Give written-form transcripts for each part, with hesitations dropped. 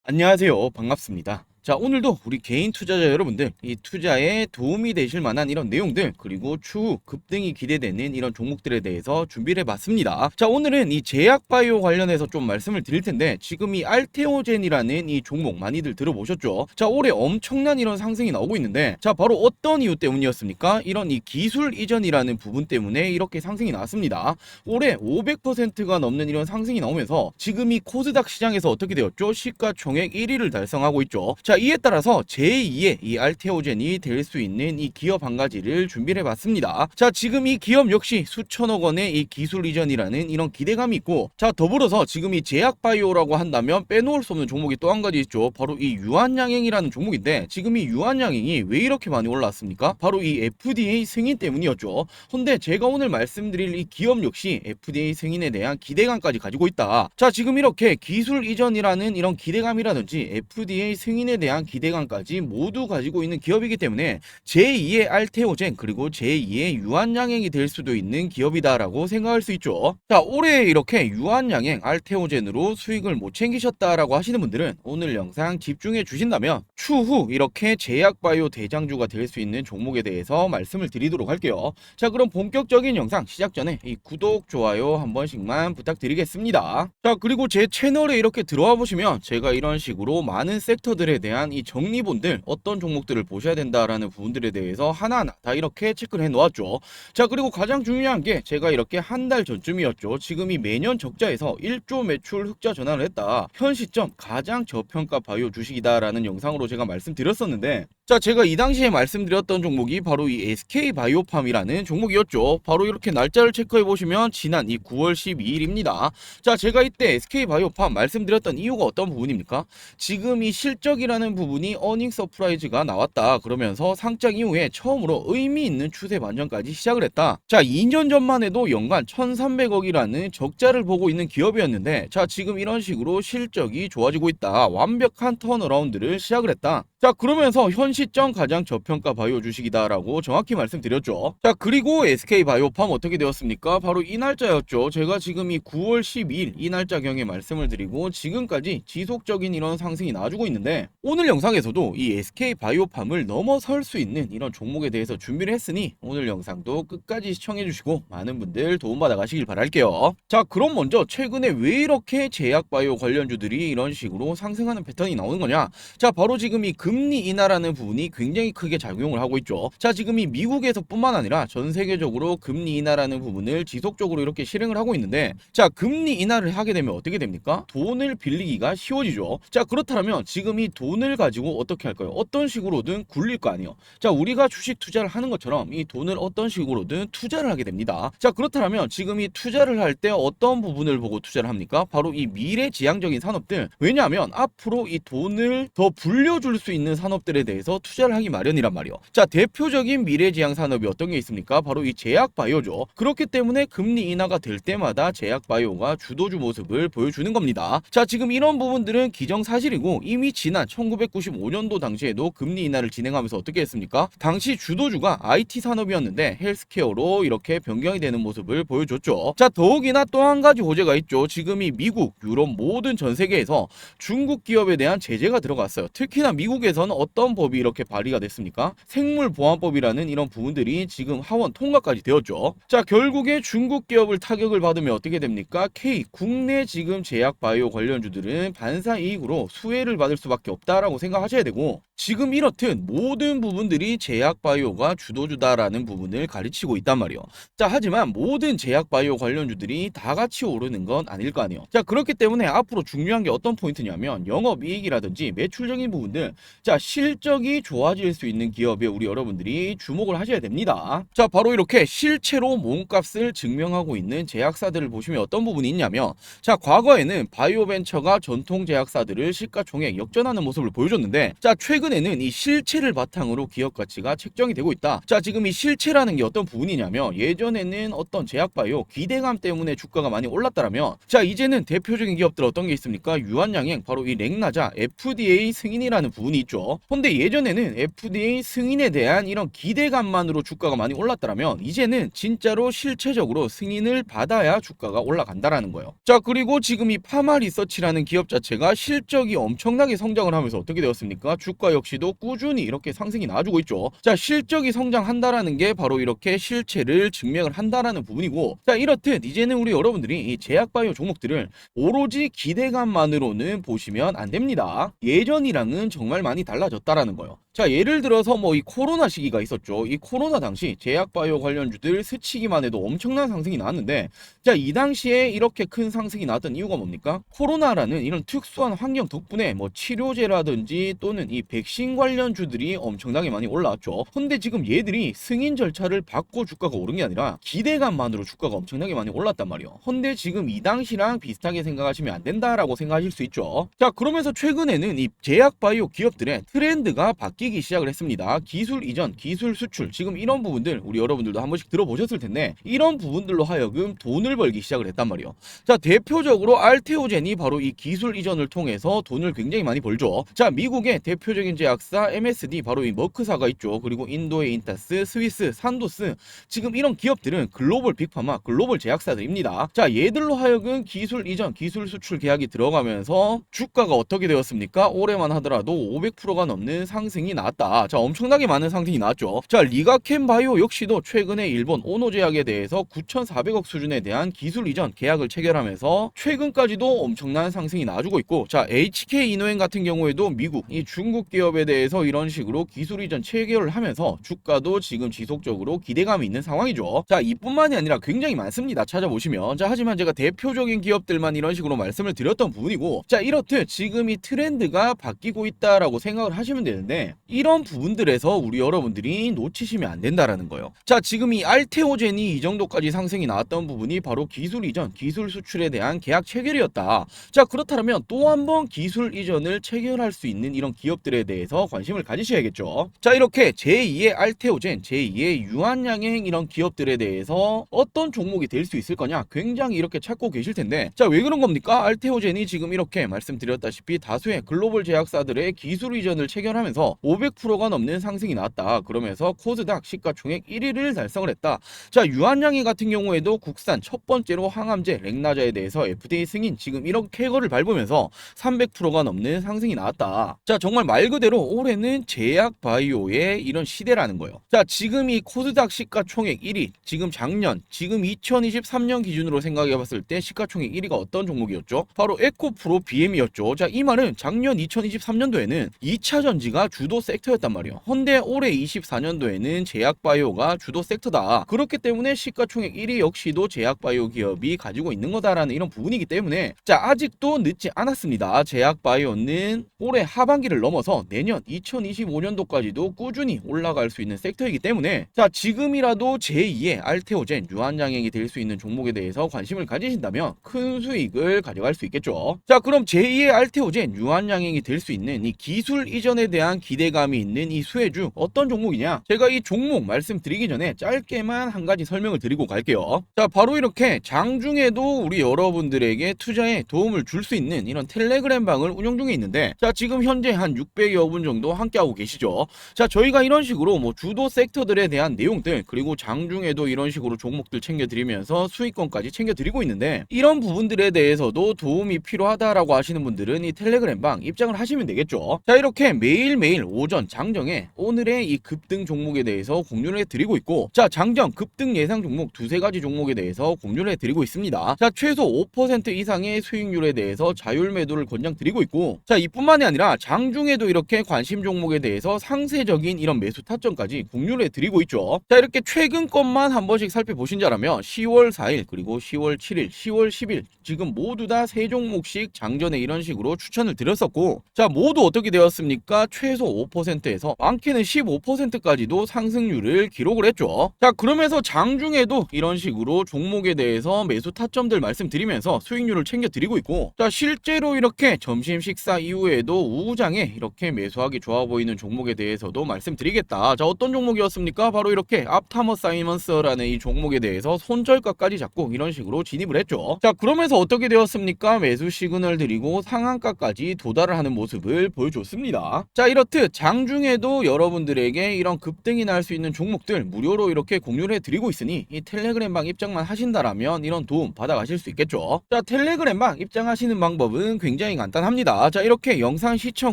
안녕하세요. 반갑습니다. 자, 오늘도 우리 개인 투자자 여러분들, 이 투자에 도움이 되실 만한 이런 내용들, 그리고 추후 급등이 기대되는 이런 종목들에 대해서 준비를 해봤습니다. 자, 오늘은 이 제약바이오 관련해서 좀 말씀을 드릴 텐데, 지금 이 알테오젠이라는 이 종목 많이들 들어보셨죠? 자, 올해 엄청난 이런 상승이 나오고 있는데, 자, 바로 어떤 이유 때문이었습니까? 이런 이 기술 이전이라는 부분 때문에 이렇게 상승이 나왔습니다. 올해 500%가 넘는 이런 상승이 나오면서, 지금 이 코스닥 시장에서 어떻게 되었죠? 시가총액 1위를 달성하고 있죠. 자, 이에 따라서 제2의 이 알테오젠이 될 수 있는 이 기업 한 가지를 준비를 해봤습니다. 자, 지금 이 기업 역시 수천억 원의 이 기술 이전이라는 이런 기대감이 있고, 자, 더불어서 지금 이 제약바이오라고 한다면 빼놓을 수 없는 종목이 또 한 가지 있죠. 바로 이 유한양행이라는 종목인데, 지금 이 유한양행이 왜 이렇게 많이 올랐습니까? 바로 이 FDA 승인 때문이었죠. 근데 제가 오늘 말씀드릴 이 기업 역시 FDA 승인에 대한 기대감까지 가지고 있다. 자, 지금 이렇게 기술 이전이라는 이런 기대감이라든지 FDA 승인에 대한 기대감까지 모두 가지고 있는 기업이기 때문에 제2의 알테오젠, 그리고 제2의 유한양행이 될 수도 있는 기업이다라고 생각할 수 있죠. 자, 올해 이렇게 유한양행, 알테오젠으로 수익을 못 챙기셨다라고 하시는 분들은 오늘 영상 집중해 주신다면 추후 이렇게 제약바이오 대장주가 될 수 있는 종목에 대해서 말씀을 드리도록 할게요. 자, 그럼 본격적인 영상 시작 전에 이 구독, 좋아요 한 번씩만 부탁드리겠습니다. 자, 그리고 제 채널에 이렇게 들어와 보시면 제가 이런 식으로 많은 섹터들에 대한 이 정리본들, 어떤 종목들을 보셔야 된다라는 부분들에 대해서 하나하나 다 이렇게 체크를 해 놓았죠. 자, 그리고 가장 중요한 게 제가 이렇게 한 달 전쯤이었죠. 지금이 매년 적자에서 1조 매출 흑자 전환을 했다. 현 시점 가장 저평가 바이오 주식이다라는 영상으로 제가 말씀드렸었는데, 자, 제가 이 당시에 말씀드렸던 종목이 바로 이 SK바이오팜이라는 종목이었죠. 바로 이렇게 날짜를 체크해 보시면 지난 이 9월 12일입니다. 자, 제가 이때 SK바이오팜 말씀드렸던 이유가 어떤 부분입니까? 지금 이 실적이라는 부분이 어닝 서프라이즈가 나왔다. 그러면서 상장 이후에 처음으로 의미 있는 추세 반전까지 시작을 했다. 자, 2년 전만 해도 연간 1,300억이라는 적자를 보고 있는 기업이었는데, 자, 지금 이런 식으로 실적이 좋아지고 있다. 완벽한 턴어라운드를 시작을 했다. 자, 그러면서 현 시점 가장 저평가 바이오 주식이다라고 정확히 말씀드렸죠. 자, 그리고 SK바이오팜 어떻게 되었습니까? 바로 이 날짜였죠. 제가 지금 이 9월 12일 이 날짜경에 말씀을 드리고 지금까지 지속적인 이런 상승이 나와주고 있는데, 오늘 영상에서도 이 SK바이오팜을 넘어설 수 있는 이런 종목에 대해서 준비를 했으니 오늘 영상도 끝까지 시청해주시고 많은 분들 도움받아 가시길 바랄게요. 자, 그럼 먼저 최근에 왜 이렇게 제약바이오 관련주들이 이런 식으로 상승하는 패턴이 나오는 거냐? 자, 바로 지금 이 금리 인하라는 부분이 굉장히 크게 작용을 하고 있죠. 자, 지금 이 미국에서뿐만 아니라 전 세계적으로 금리 인하라는 부분을 지속적으로 이렇게 실행을 하고 있는데, 자, 금리 인하를 하게 되면 어떻게 됩니까? 돈을 빌리기가 쉬워지죠. 자, 그렇다면 지금 이 돈을 가지고 어떻게 할까요? 어떤 식으로든 굴릴 거 아니에요. 자, 우리가 주식 투자를 하는 것처럼 이 돈을 어떤 식으로든 투자를 하게 됩니다. 자, 그렇다면 지금 이 투자를 할 때 어떤 부분을 보고 투자를 합니까? 바로 이 미래지향적인 산업들. 왜냐하면 앞으로 이 돈을 더 불려줄 수 있는 산업들에 대해서 투자를 하기 마련이란 말이에요. 자, 대표적인 미래지향 산업이 어떤 게 있습니까? 바로 이 제약바이오죠. 그렇기 때문에 금리 인하가 될 때마다 제약바이오가 주도주 모습을 보여주는 겁니다. 자, 지금 이런 부분들은 기정사실이고 이미 지난 1995년도 당시에도 금리 인하를 진행하면서 어떻게 했습니까? 당시 주도주가 IT 산업이었는데 헬스케어로 이렇게 변경이 되는 모습을 보여줬죠. 자, 더욱이나 또 한 가지 호재가 있죠. 지금 이 미국, 유럽 모든 전 세계에서 중국 기업에 대한 제재가 들어갔어요. 특히나 미국에서는 어떤 법이 이렇게 발의가 됐습니까? 생물보안법이라는 이런 부분들이 지금 하원 통과까지 되었죠. 자, 결국에 중국 기업을 타격을 받으면 어떻게 됩니까? K 국내 지금 제약 바이오 관련주들은 반사 이익으로 수혜를 받을 수밖에 없다라고 생각하셔야 되고, 지금 이렇듯 모든 부분들이 제약바이오가 주도주다라는 부분을 가르치고 있단 말이에요. 자, 하지만 모든 제약바이오 관련주들이 다 같이 오르는 건 아닐 거 아니에요. 자, 그렇기 때문에 앞으로 중요한 게 어떤 포인트냐면 영업이익이라든지 매출적인 부분들, 자, 실적이 좋아질 수 있는 기업에 우리 여러분들이 주목을 하셔야 됩니다. 자, 바로 이렇게 실체로 몸값을 증명하고 있는 제약사들을 보시면 어떤 부분이 있냐면, 자, 과거에는 바이오벤처가 전통 제약사들을 시가총액 역전하는 모습을 보여줬는데, 자, 최근에 최근에는 이 실체를 바탕으로 기업 가치가 책정이 되고 있다. 자, 지금 이 실체라는 게 어떤 부분이냐면 예전에는 어떤 제약바이오 기대감 때문에 주가가 많이 올랐다라면 자, 이제는 대표적인 기업들 어떤 게 있습니까? 유한양행, 바로 이 렉나자 FDA 승인이라는 부분이 있죠. 근데 예전에는 FDA 승인에 대한 이런 기대감만으로 주가가 많이 올랐다라면 이제는 진짜로 실체적으로 승인을 받아야 주가가 올라간다라는 거예요. 자, 그리고 지금 이 파마 리서치라는 기업 자체가 실적이 엄청나게 성장을 하면서 어떻게 되었습니까? 주가 역시도 꾸준히 이렇게 상승이 나와주고 있죠. 자, 실적이 성장한다라는 게 바로 이렇게 실체를 증명을 한다라는 부분이고, 자, 이렇듯 이제는 우리 여러분들이 이 제약바이오 종목들을 오로지 기대감만으로는 보시면 안 됩니다. 예전이랑은 정말 많이 달라졌다라는 거예요. 자, 예를 들어서 뭐 이 코로나 시기가 있었죠. 이 코로나 당시 제약바이오 관련주들 스치기만 해도 엄청난 상승이 나왔는데, 자, 이 당시에 이렇게 큰 상승이 나왔던 이유가 뭡니까? 코로나라는 이런 특수한 환경 덕분에 뭐 치료제라든지 또는 이 백신 관련주들이 엄청나게 많이 올라왔죠. 근데 지금 얘들이 승인 절차를 받고 주가가 오른 게 아니라 기대감만으로 주가가 엄청나게 많이 올랐단 말이에요. 근데 지금 이 당시랑 비슷하게 생각하시면 안 된다라고 생각하실 수 있죠. 자, 그러면서 최근에는 이 제약바이오 기업들의 트렌드가 바뀌기 시작을 했습니다. 기술 이전, 기술 수출, 지금 이런 부분들 우리 여러분들도 한 번씩 들어보셨을 텐데 이런 부분들로 하여금 돈을 벌기 시작을 했단 말이에요. 자, 대표적으로 알테오젠이 바로 이 기술 이전을 통해서 돈을 굉장히 많이 벌죠. 자, 미국의 대표적인 제약사 MSD, 바로 이 머크사가 있죠. 그리고 인도의 인타스, 스위스, 산도스, 지금 이런 기업들은 글로벌 빅파마, 글로벌 제약사들입니다. 자, 얘들로 하여금 기술 이전, 기술 수출 계약이 들어가면서 주가가 어떻게 되었습니까? 올해만 하더라도 500%가 넘는 상승이 나왔다. 자, 엄청나게 많은 상승이 나왔죠. 자, 리가켄 바이오 역시도 최근에 일본 오노제약에 대해서 9,400억 수준에 대한 기술 이전 계약을 체결하면서 최근까지도 엄청난 상승이 나와주고 있고, 자, HK 이노행 같은 경우에도 미국, 이 중국 기업에 대해서 이런 식으로 기술 이전 체결을 하면서 주가도 지금 지속적으로 기대감이 있는 상황이죠. 자, 이뿐만이 아니라 굉장히 많습니다. 찾아보시면. 자, 하지만 제가 대표적인 기업들만 이런 식으로 말씀을 드렸던 부분이고, 자, 이렇듯 지금 이 트렌드가 바뀌고 있다라고 생각을 하시면 되는데 이런 부분들에서 우리 여러분들이 놓치시면 안 된다라는 거예요. 자, 지금 이 알테오젠이 이 정도까지 상승이 나왔던 부분이 바로 기술 이전, 기술 수출에 대한 계약 체결이었다. 자, 그렇다면 또 한 번 기술 이전을 체결할 수 있는 이런 기업들에 대해서 관심을 가지셔야겠죠. 자, 이렇게 제2의 알테오젠, 제2의 유한양행 이런 기업들에 대해서 어떤 종목이 될 수 있을 거냐 굉장히 이렇게 찾고 계실 텐데, 자, 왜 그런 겁니까? 알테오젠이 지금 이렇게 말씀드렸다시피 다수의 글로벌 제약사들의 기술 이전을 체결하면서 500%가 넘는 상승이 나왔다. 그러면서 코스닥 시가총액 1위를 달성을 했다. 자, 유한양행 같은 경우에도 국산 첫 번째로 항암제 렉나자에 대해서 FDA 승인, 지금 이런 쾌거를 밟으면서 300%가 넘는 상승이 나왔다. 자, 정말 말 그대로 올해는 제약 바이오의 이런 시대라는 거예요. 자, 지금 이 코스닥 시가총액 1위, 지금 작년, 지금 2023년 기준으로 생각해 봤을 때 시가총액 1위가 어떤 종목이었죠? 바로 에코프로 BM이었죠. 자, 이 말은 작년 2023년도에는 2차 전지가 주도 섹터였단 말이에요. 헌데 올해 24년도에는 제약바이오가 주도 섹터다. 그렇기 때문에 시가총액 1위 역시도 제약바이오 기업이 가지고 있는 거다라는 이런 부분이기 때문에, 자, 아직도 늦지 않았습니다. 제약바이오는 올해 하반기를 넘어서 내년 2025년도까지도 꾸준히 올라갈 수 있는 섹터이기 때문에, 자, 지금이라도 제2의 알테오젠, 유한양행이 될 수 있는 종목에 대해서 관심을 가지신다면 큰 수익을 가져갈 수 있겠죠. 자, 그럼 제2의 알테오젠, 유한양행이 될 수 있는 이 기술 이전에 대한 기대감이 있는 이 수혜주 어떤 종목이냐? 제가 이 종목 말씀드리기 전에 짧게만 한 가지 설명을 드리고 갈게요. 자, 바로 이렇게 장중에도 우리 여러분들에게 투자에 도움을 줄 수 있는 이런 텔레그램 방을 운영 중에 있는데, 자, 지금 현재 한 600여 분 정도 함께하고 계시죠. 자, 저희가 이런 식으로 뭐 주도 섹터들에 대한 내용들, 그리고 장중에도 이런 식으로 종목들 챙겨드리면서 수익권까지 챙겨드리고 있는데, 이런 부분들에 대해서도 도움이 필요하다라고 하시는 분들은 이 텔레그램 방 입장을 하시면 되겠죠. 자, 이렇게 매일매일 오전 장정에 오늘의 이 급등 종목에 대해서 공유를 해드리고 있고, 자, 장정 급등 예상 종목 두세 가지 종목에 대해서 공유를 해드리고 있습니다. 자, 최소 5% 이상의 수익률에 대해서 자율 매도를 권장드리고 있고, 자, 이뿐만이 아니라 장중에도 이렇게 관심 종목에 대해서 상세적인 이런 매수 타점까지 공유를 해드리고 있죠. 자, 이렇게 최근 것만 한 번씩 살펴보신다면 10월 4일, 그리고 10월 7일, 10월 10일 지금 모두 다 세 종목씩 장전에 이런 식으로 추천을 드렸었고, 자, 모두 어떻게 되었습니까? 최소 5%에서 많게는 15%까지도 상승률을 기록을 했죠. 자, 그러면서 장중에도 이런 식으로 종목에 대해서 매수 타점들 말씀드리면서 수익률을 챙겨드리고 있고, 자, 실제로 이렇게 점심 식사 이후에도 우후장에 이렇게 매수하기 좋아 보이는 종목에 대해서도 말씀드리겠다. 자, 어떤 종목이었습니까? 바로 이렇게 앞타머 사이먼스라는 이 종목에 대해서 손절가까지 잡고 이런 식으로 진입을 했죠. 자, 그러면서 어떻게 되었습니까? 매수 시그널 드리고 상한가까지 도달을 하는 모습을 보여줬습니다. 자, 이렇듯 장중에도 여러분들에게 이런 급등이 날 수 있는 종목들 무료로 이렇게 공유를 해드리고 있으니 이 텔레그램방 입장만 하신다라면 이런 도움 받아가실 수 있겠죠. 자, 텔레그램방 입장하시는 방법은 굉장히 간단합니다. 자, 이렇게 영상 시청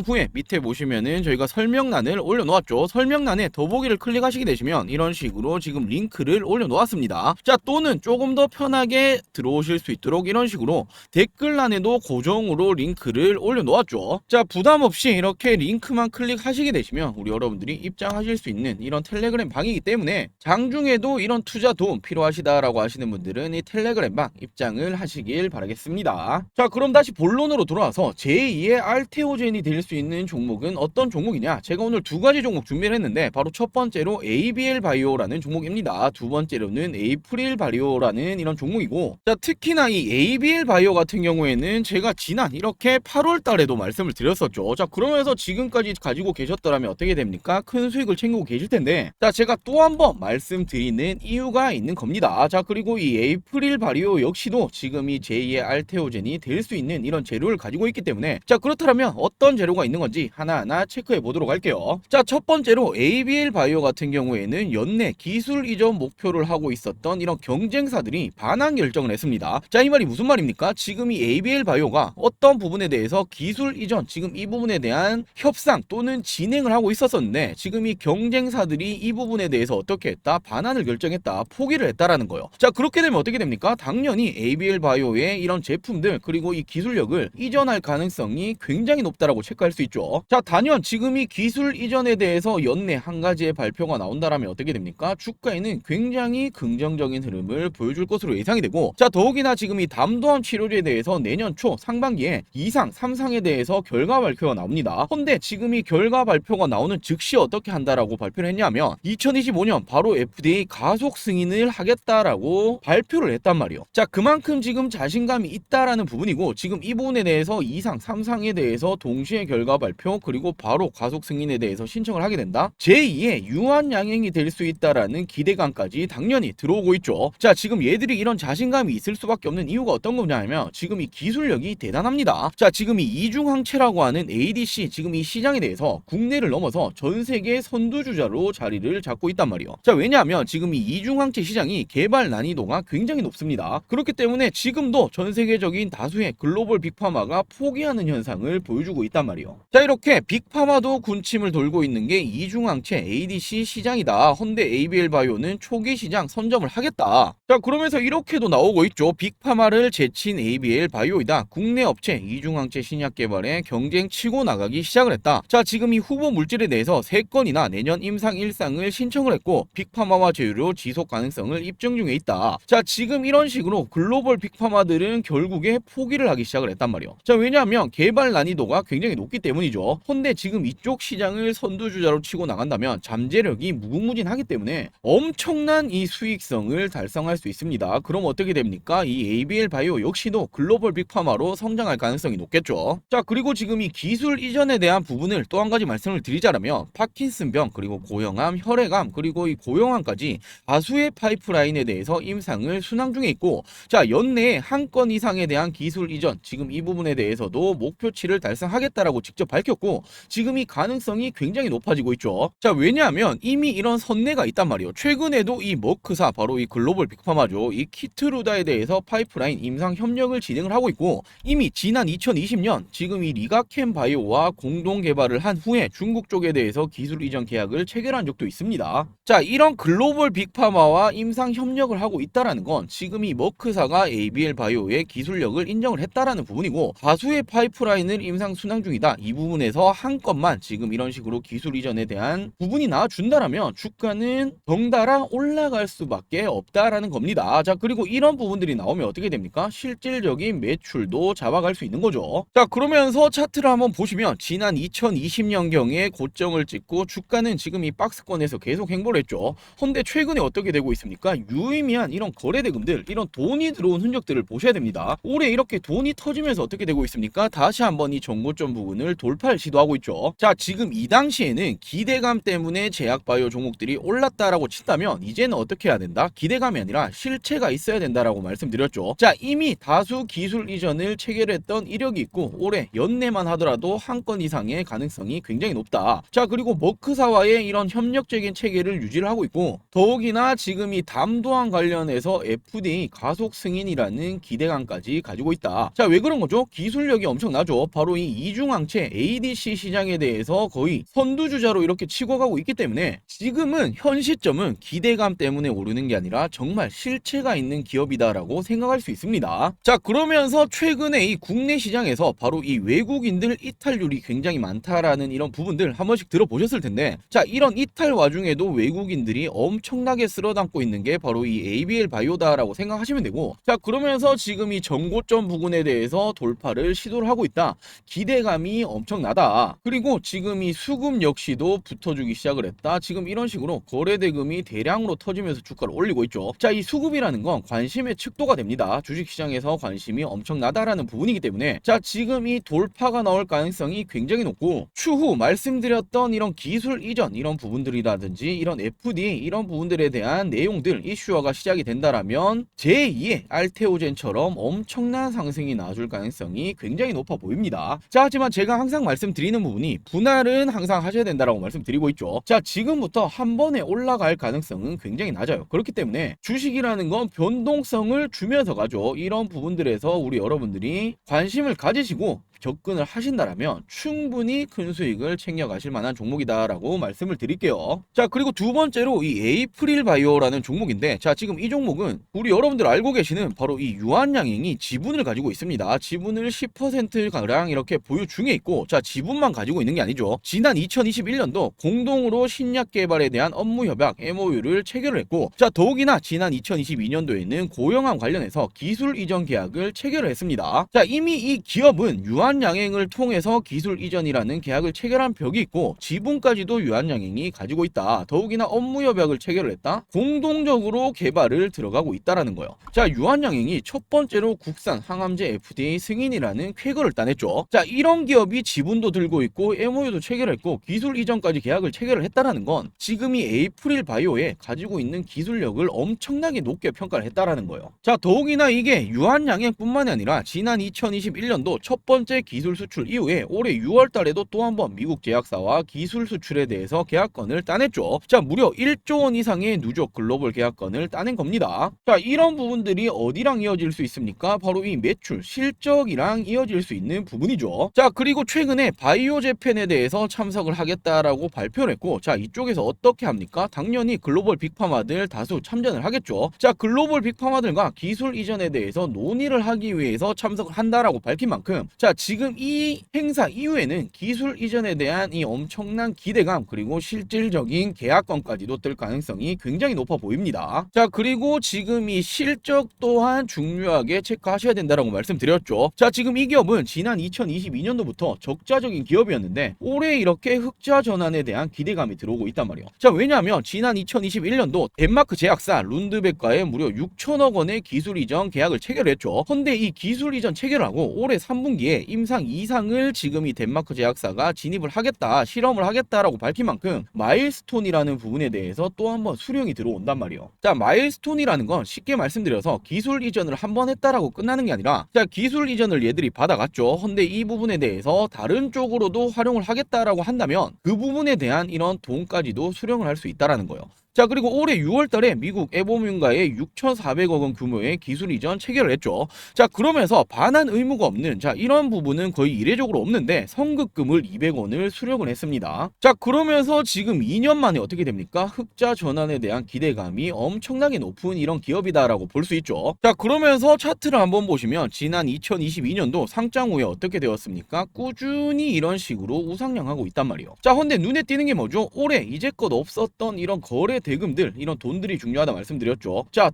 후에 밑에 보시면은 저희가 설명란을 올려놓았죠. 설명란에 더보기를 클릭하시게 되시면 이런 식으로 지금 링크를 올려놓았습니다. 자, 또는 조금 더 편하게 들어오실 수 있도록 이런 식으로 댓글란에도 고정으로 링크를 올려놓았죠. 자, 부담없이 이렇게 링크만 클릭하시게 되시면 우리 여러분들이 입장하실 수 있는 이런 텔레그램 방이기 때문에 장중에도 이런 투자 도움 필요하시다라고 하시는 분들은 이 텔레그램 방 입장을 하시길 바라겠습니다. 자, 그럼 다시 본론으로 돌아와서 제2의 알테오젠이 될 수 있는 종목은 어떤 종목이냐? 제가 오늘 두 가지 종목 준비를 했는데 바로 첫 번째로 ABL 바이오라는 종목입니다. 두 번째로는 에이프릴 바이오라는 이런 종목이고, 자, 특히나 이 ABL 바이오 같은 경우에는 제가 지난 이렇게 8월 달에도 말씀을 드렸었죠. 자, 그러면서 지금까지 가지고 계셨더라면 어떻게 됩니까? 큰 수익을 챙기고 계실 텐데, 자, 제가 또 한 번 말씀드리는 이유가 있는 겁니다. 자, 그리고 이 에이프릴 바이오 역시도 지금 이 제2의 알테오젠이 될 수 있는 이런 재료를 가지고 있기 때문에, 자, 그렇다면 어떤 재료가 있는 건지 하나하나 체크해 보도록 할게요. 자, 첫 번째로 ABL 바이오 같은 경우에는 연내 기술 이전 목표를 하고 있었던 이런 경쟁사들이 반환 결정을 했습니다. 자, 이 말이 무슨 말입니까? 지금 이 ABL 바이오가 어떤 부분에 대해서 기술 이전, 지금 이 부분에 대한 협상 또는 진행을 하고 있었었는데, 지금 이 경쟁사들이 이 부분에 대해서 어떻게 했다? 반환을 결정했다, 포기를 했다라는 거예요. 자, 그렇게 되면 어떻게 됩니까? 당연히 ABL 바이오의 이런 제품들 그리고 이 기술력을 이전할 가능성이 굉장히 높다라고 체크할 수 있죠. 자, 단연 지금 이 기술 이전에 대해서 연내 한 가지의 발표가 나온다라면 어떻게 됩니까? 주가에는 굉장히 긍정적인 흐름을 보여줄 것으로 예상이 되고, 자, 더욱이나 지금 이 담도암 치료제에 대해서 내년 초 상반기에 2상, 3상에 대해서 결과 발표가 나옵니다. 근데 지금 이 결과 발표가 나오는 즉시 어떻게 한다라고 발표를 했냐면 2025년 바로 FDA 가속 승인을 하겠다라고 발표를 했단 말이에요. 자, 그만큼 지금 자신감이 있다라는 부분이고, 지금 이 부분에 대해서 2상, 3상에 대해서 동시에 결과 발표 그리고 바로 가속 승인에 대해서 신청을 하게 된다. 제2의 유한 양행이 될 수 있다라는 기대감까지 당연히 들어오고 있죠. 자, 지금 얘들이 이런 자신감이 있을 수밖에 없는 이유가 어떤 거냐면 지금 이 기술력이 대단합니다. 자, 지금 이 이중항체라고 하는 ADC 지금 이 시장에 대해서 국내를 넘어서 전 세계 선두주자로 자리를 잡고 있단 말이에요. 자, 왜냐하면 지금 이 이중항체 시장이 개발 난이도가 굉장히 높습니다. 그렇기 때문에 지금도 전 세계적인 다수의 글로벌 빅파마가 포기하는 현상을 보여주고 있단 말이에요. 자, 이렇게 빅파마도 군침을 돌고 있는 게 이중항체 ADC 시장이다. 헌데 ABL 바이오는 초기 시장 선점을 하겠다. 자, 그러면서 이렇게도 나오고 있죠. 빅파마를 제친 ABL 바이오이다. 국내 업체 이중항체 신약 개발에 경쟁 치고 나가기 시작을 했다. 자, 지금 이 후보 물질에 대해서 3건이나 내년 임상 1상을 신청을 했고 빅파마와 제휴로 지속 가능성을 입증 중에 있다. 자, 지금 이런 식으로 글로벌 빅파마들은 결국에 포기를 하기 시작을 했단 말이에요. 자, 왜냐하면 개발 난이도가 굉장히 높기 때문이죠. 근데 지금 이쪽 시장을 선두주자로 치고 나간다면 잠재력이 무궁무진하기 때문에 엄청난 이 수익성을 달성할 수 있습니다. 그럼 어떻게 됩니까? 이 ABL 바이오 역시도 글로벌 빅파마로 성장할 가능성이 높겠죠. 자, 그리고 지금 이 기술 이전에 대한 부분을 또 한 가지 말씀을 드리자면 파킨슨병 그리고 고형암, 혈액암 그리고 이 고형암까지 다수의 파이프라인에 대해서 임상을 순항 중에 있고, 자, 연내에 한 건 이상에 대한 기술 이전 지금 이 부분에 대해서도 목표치를 달성하겠다라고 직접 밝혔고, 지금 이 가능성이 굉장히 높아지고 있죠. 자, 왜냐하면 이미 이런 선례가 있단 말이에요. 최근에도 이 머크사 바로 이 글로벌 빅파마죠. 이 키트루다에 대해서 파이프라인 임상 협력을 진행을 하고 있고, 이미 지난 2020년 지금 이 리가캠 바이오와 공동 개발을 한 후에 중국 쪽에 대해서 기술 이전 계약을 체결한 적도 있습니다. 자, 이런 글로벌 빅파마와 임상 협력을 하고 있다라는 건 지금 이 머크사가 ABL 바이오의 기술력을 인정을 했다라는 부분이고, 다수의 파이프라인을 임상 순항 중이다. 이 부분에서 한 건만 지금 이런 식으로 기술 이전에 대한 부분이 나와준다라면 주가는 덩달아 올라갈 수밖에 없다라는 겁니다. 자, 그리고 이런 부분들이 나오면 어떻게 됩니까? 실질적인 매출도 잡아갈 수 있는 거죠. 자, 그러면서 차트를 한번 보시면 지난 2020년경에 고점을 찍고 주가는 지금 이 박스권에서 계속 행보를 했죠. 근데 최근에 어떻게 되고 있습니까? 유의미한 이런 거래 대금들, 이런 돈이 들어온 흔적들을 보셔야 됩니다. 올해 이렇게 돈이 터지면서 어떻게 되고 있습니까? 다시 한번 이 정고점 부분을 돌파할 시도하고 있죠. 자, 지금 이 당시에는 기대감 때문에 제약바이오 종목들이 올랐다라고 친다면 이제는 어떻게 해야 된다? 기대감이 아니라 실체가 있어야 된다라고 말씀드렸죠. 자, 이미 다수 기술 이전을 체결했던 이력이 있고 올해 연내만 하더라도 한 건 이상의 가능성이 굉장히 높다. 자, 그리고 머크사와의 이런 협력적인 체계를 유지를 하고 있고 더욱이나 지금 이 담도항 관련해서 FDA 가속 승인이라는 기대감까지 가지고 있다. 자, 왜 그런 거죠? 기술력이 엄청나죠. 바로 이 이중항체 ADC 시장에 대해서 거의 선두주자로 이렇게 치고 가고 있기 때문에 지금은 현 시점은 기대감 때문에 오르는 게 아니라 정말 실체가 있는 기업이다라고 생각할 수 있습니다. 자, 그러면서 최근에 이 국내 시장에서 바로 이 외국인들 이탈률이 굉장히 많다라는 이런 부분들 한 번씩 들어보셨을 텐데, 자, 이런 이탈 와중에도 외국인들이 엄청나게 쓸어담고 있는 게 바로 이 ABL 바이오다라고 생각하시면 되고, 자, 그러면서 지금 이 전고점 부분에 대해서 돌파를 시도를 하고 있다. 기대감이 엄청나다. 그리고 지금 이 수급 역시도 붙어주기 시작을 했다. 지금 이런 식으로 거래대금이 대량으로 터지면서 주가를 올리고 있죠. 자, 이 수급이라는 건 관심의 척도가 됩니다. 주식시장에서 관심이 엄청나다라는 부분이기 때문에, 자, 지금 이 돌파가 나올 가능성이 굉장히 높고 추후 말씀드렸던 이런 기술 이전 이런 부분들이라든지 이런 FDA 이런 부분들에 대한 내용들 이슈화가 시작이 된다라면 제2의 알테오젠처럼 엄청난 상승이 나와줄 가능성이 굉장히 높아 보입니다. 자, 하지만 제가 항상 말씀드리는 부분이 분할은 항상 하셔야 된다라고 말씀드리고 있죠. 자, 지금부터 한 번에 올라갈 가능성은 굉장히 낮아요. 그렇기 때문에 주식이라는 건 변동성을 주면서 가죠. 이런 부분들에서 우리 여러분들이 관심을 가지시고 접근을 하신다라면 충분히 큰 수익을 챙겨가실 만한 종목이다라고 말씀을 드릴게요. 자, 그리고 두 번째로 이 에이프릴 바이오라는 종목인데, 자, 지금 이 종목은 우리 여러분들 알고 계시는 바로 이 유한양행이 지분을 가지고 있습니다. 지분을 10%가량 이렇게 보유 중에 있고, 자, 지분만 가지고 있는 게 아니죠. 지난 2021년도 공동으로 신약 개발에 대한 업무 협약 MOU를 체결을 했고, 자, 더욱이나 지난 2022년도에는 고영암 관련해서 기술 이전 계약을 체결을 했습니다. 자, 이미 이 기업은 유한양행을 통해서 기술 이전이라는 계약을 체결한 벽이 있고 지분까지도 유한양행이 가지고 있다. 더욱이나 업무 협약을 체결을 했다. 공동적으로 개발을 들어가고 있다라는 거예요. 자, 유한양행이 첫 번째로 국산 항암제 FDA 승인이라는 쾌거를 따냈죠. 자, 이런 기업이 지분도 들고 있고 MOU도 체결했고 기술 이전까지 계약을 체결을 했다라는 건 지금 이 에이프릴 바이오에 가지고 있는 기술력을 엄청나게 높게 평가를 했다라는 거예요. 자, 더욱이나 이게 유한양행뿐만이 아니라 지난 2021년도 첫 번째 기술 수출 이후에 올해 6월 달에도 또 한 번 미국 제약사와 기술 수출에 대해서 계약건을 따냈죠. 자, 무려 1조 원 이상의 누적 글로벌 계약건을 따낸 겁니다. 자, 이런 부분들이 어디랑 이어질 수 있습니까? 바로 이 매출, 실적이랑 이어질 수 있는 부분이죠. 자, 그리고 최근에 바이오 재팬에 대해서 참석을 하겠다라고 발표를 했고, 자, 이쪽에서 어떻게 합니까? 당연히 글로벌 빅파마들 다수 참전을 하겠죠. 자, 글로벌 빅파마들과 기술 이전에 대해서 논의를 하기 위해서 참석을 한다라고 밝힌 만큼, 자, 지금 이 행사 이후에는 기술 이전에 대한 이 엄청난 기대감 그리고 실질적인 계약건까지도 뜰 가능성이 굉장히 높아 보입니다. 자, 그리고 지금 이 실적 또한 중요하게 체크하셔야 된다라고 말씀드렸죠. 자, 지금 이 기업은 지난 2022년도부터 적자적인 기업이었는데 올해 이렇게 흑자 전환에 대한 기대감이 들어오고 있단 말이에요. 자, 왜냐하면 지난 2021년도 덴마크 제약사 룬드백과의 무려 6천억 원의 기술 이전 계약을 체결했죠. 근데 이 기술 이전 체결하고 올해 3분기에 임상 2상을 지금 이 덴마크 제약사가 진입을 하겠다, 실험을 하겠다라고 밝힌 만큼 마일스톤이라는 부분에 대해서 또 한 번 수령이 들어온단 말이에요. 자, 마일스톤이라는 건 쉽게 말씀드려서 기술 이전을 한 번 했다라고 끝나는 게 아니라, 자, 기술 이전을 얘들이 받아갔죠. 근데 이 부분에 대해서 다른 쪽으로도 활용을 하겠다라고 한다면 그 부분에 대한 이런 돈까지도 수령을 할 수 있다라는 거예요. 자, 그리고 올해 6월 달에 미국 에보뮴과의 6,400억 원 규모의 기술 이전 체결을 했죠. 자, 그러면서 반환 의무가 없는, 자, 이런 부분은 거의 이례적으로 없는데 선급금을 200원을 수령을 했습니다. 자, 그러면서 지금 2년 만에 어떻게 됩니까? 흑자 전환에 대한 기대감이 엄청나게 높은 이런 기업이다라고 볼 수 있죠. 자, 그러면서 차트를 한번 보시면 지난 2022년도 상장 후에 어떻게 되었습니까? 꾸준히 이런 식으로 우상향하고 있단 말이에요. 자, 근데 눈에 띄는 게 뭐죠? 올해 이제껏 없었던 이런 거래 대금들, 이런 돈들이 중요하다 말씀드렸죠. 자,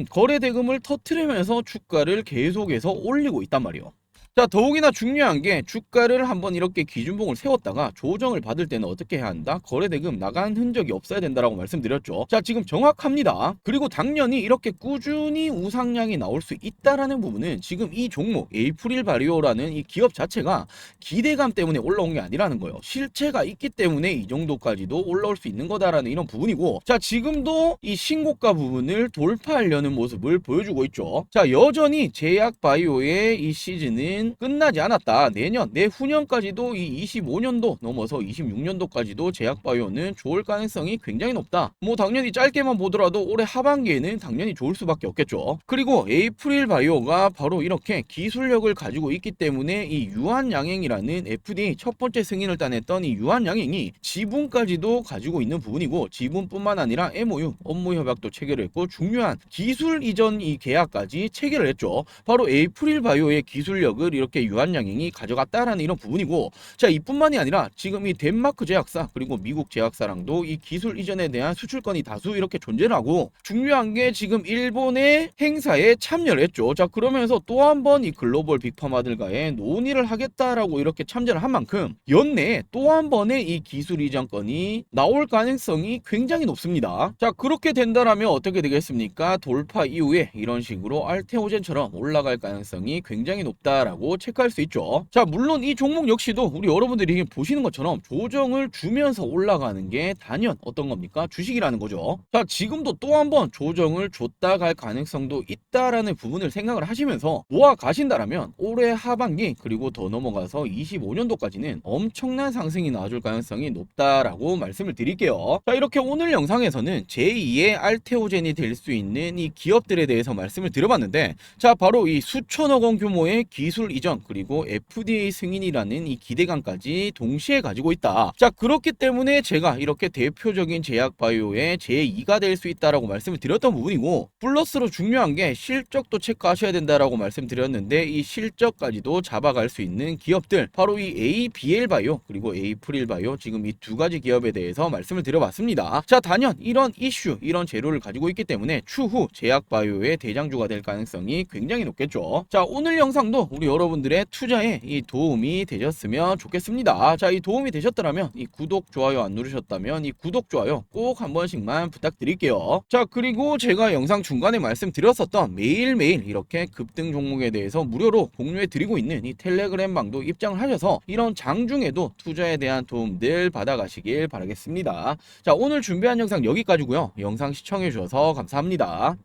거래 대금을 터트리면서 주가를 계속해서 올리고 있단 말이에요. 자, 더욱이나 중요한 게 주가를 한번 이렇게 기준봉을 세웠다가 조정을 받을 때는 어떻게 해야 한다? 거래대금 나간 흔적이 없어야 된다라고 말씀드렸죠. 자, 지금 정확합니다. 그리고 당연히 이렇게 꾸준히 우상향이 나올 수 있다라는 부분은 지금 이 종목 에이프릴 바리오라는 이 기업 자체가 기대감 때문에 올라온 게 아니라는 거예요. 실체가 있기 때문에 이 정도까지도 올라올 수 있는 거다라는 이런 부분이고, 자, 지금도 이 신고가 부분을 돌파하려는 모습을 보여주고 있죠. 자, 여전히 제약 바이오의 이 시즌은 끝나지 않았다. 내년, 내후년까지도 이 25년도 넘어서 26년도까지도 제약바이오는 좋을 가능성이 굉장히 높다. 뭐 당연히 짧게만 보더라도 올해 하반기에는 당연히 좋을 수밖에 없겠죠. 그리고 에이프릴 바이오가 바로 이렇게 기술력을 가지고 있기 때문에 이 유한양행이라는 FDA 첫 번째 승인을 따냈던 이 유한양행이 지분까지도 가지고 있는 부분이고, 지분뿐만 아니라 MOU, 업무 협약도 체결했고, 중요한 기술 이전 이 계약까지 체결을 했죠. 바로 에이프릴 바이오의 기술력을 이렇게 유한양행이 가져갔다라는 이런 부분이고, 자, 이뿐만이 아니라 지금 이 덴마크 제약사 그리고 미국 제약사랑도 이 기술 이전에 대한 수출권이 다수 이렇게 존재를 하고, 중요한 게 지금 일본의 행사에 참여를 했죠. 자, 그러면서 또 한 번 이 글로벌 빅파마들과의 논의를 하겠다라고 이렇게 참여를 한 만큼 연내에 또 한 번의 이 기술 이전권이 나올 가능성이 굉장히 높습니다. 자, 그렇게 된다라면 어떻게 되겠습니까? 돌파 이후에 이런 식으로 알테오젠처럼 올라갈 가능성이 굉장히 높다라고 체크할 수 있죠. 자, 물론 이 종목 역시도 우리 여러분들이 보시는 것처럼 조정을 주면서 올라가는 게 단연 어떤 겁니까? 주식이라는 거죠. 자, 지금도 또 한 번 조정을 줬다 갈 가능성도 있다라는 부분을 생각을 하시면서 모아 가신다라면 올해 하반기 그리고 더 넘어가서 25년도까지는 엄청난 상승이 나와줄 가능성이 높다라고 말씀을 드릴게요. 자, 이렇게 오늘 영상에서는 제2의 알테오젠이 될 수 있는 이 기업들에 대해서 말씀을 드려봤는데, 자, 바로 이 수천억 원 규모의 기술 이전 그리고 FDA 승인이라는 이 기대감까지 동시에 가지고 있다. 자, 그렇기 때문에 제가 이렇게 대표적인 제약 바이오의 제2가 될 수 있다라고 말씀을 드렸던 부분이고, 플러스로 중요한 게 실적도 체크하셔야 된다라고 말씀드렸는데, 이 실적까지도 잡아갈 수 있는 기업들 바로 이 ABL 바이오 그리고 에이프릴 바이오, 지금 이 두 가지 기업에 대해서 말씀을 드려봤습니다. 자, 단연 이런 이슈, 이런 재료를 가지고 있기 때문에 추후 제약 바이오의 대장주가 될 가능성이 굉장히 높겠죠. 자, 오늘 영상도 우리 여러분들의 투자에 이 도움이 되셨으면 좋겠습니다. 자, 이 도움이 되셨더라면 이 구독, 좋아요 안 누르셨다면 이 구독, 좋아요 꼭 한 번씩만 부탁드릴게요. 자, 그리고 제가 영상 중간에 말씀드렸었던 매일매일 이렇게 급등 종목에 대해서 무료로 공유해 드리고 있는 이 텔레그램 방도 입장을 하셔서 이런 장중에도 투자에 대한 도움들 받아가시길 바라겠습니다. 자, 오늘 준비한 영상 여기까지고요. 영상 시청해 주셔서 감사합니다.